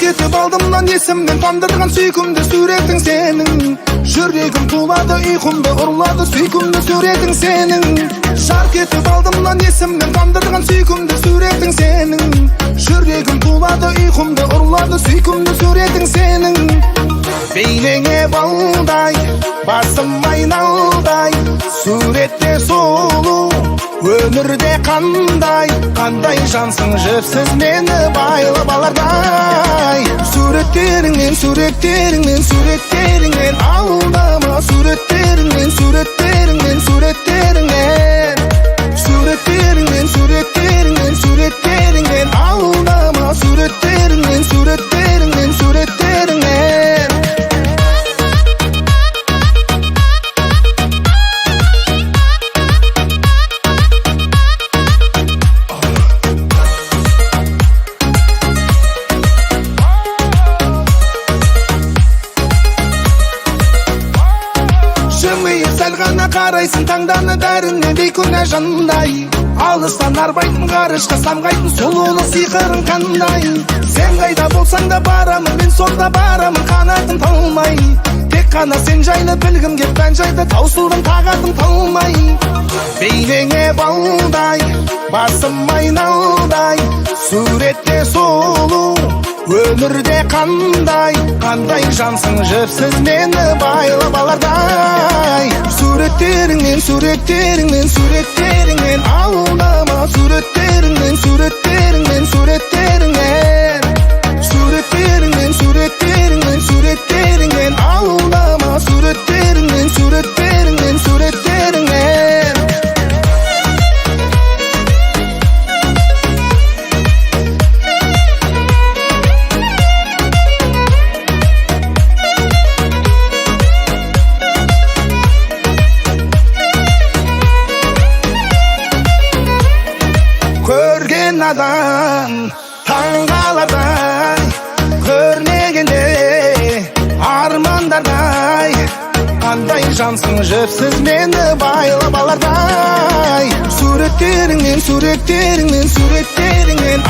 кетіп алдымнан есімнен тандырған сүйкімді суретің сенің. Жүрегім тулады, ұйқымды ұрлады сүйкімді суретің сенің. Жар кетіп алдымнан есімнен тандырған сүйкімді суретің сенің. Жүрегім тулады, ұйқымды ұрлады сүйкімді суретің сенің. Бейнеңе балдай, басым айналдай, суретте сұлу, өмірде қандай, қандай жансың жіпсіз мені байлап алардай. Суреттеріңмен, суреттеріңмен, суреттеріңмен алдама. Суреттеріңмен, суреттеріңмен, суреттеріңмен. Суреттеріңмен, суреттеріңмен, суреттеріңмен алдама. Суреттеріңмен, суреттеріңмен, суреттеріңмен. Сәл ғана қарайсың таңданы бәріне бейкүнә жандай. Алыстан арбайтын ғарышқа самғайтын сұлулы сиқырың қандай. Сен қайда болсаң да барамын, мен сонда барамын қанатым талмай. Тек қана сен жайлы білгім кеп мән жайды таусылдым тағатым талмай. Бейнеңе балдай, басым айналдай, суретте сұлу, өмірде қандай, қандай жансың жіпсіз мені байлап алардай. Суреттеріңмен, суреттеріңмен, суреттеріңмен алдама. Суреттеріңмен, суреттеріңмен, суреттеріңмен. Суреттеріңмен, суреттеріңмен, суреттеріңмен алдама. Суреттеріңмен, суреттеріңмен, суреттеріңмен. Көрген адам таңғалардай, көрмегенде армандардай, қандай жансың жіпсіз мені байлап алардай. Суреттеріңмен, суреттеріңмен, суреттеріңмен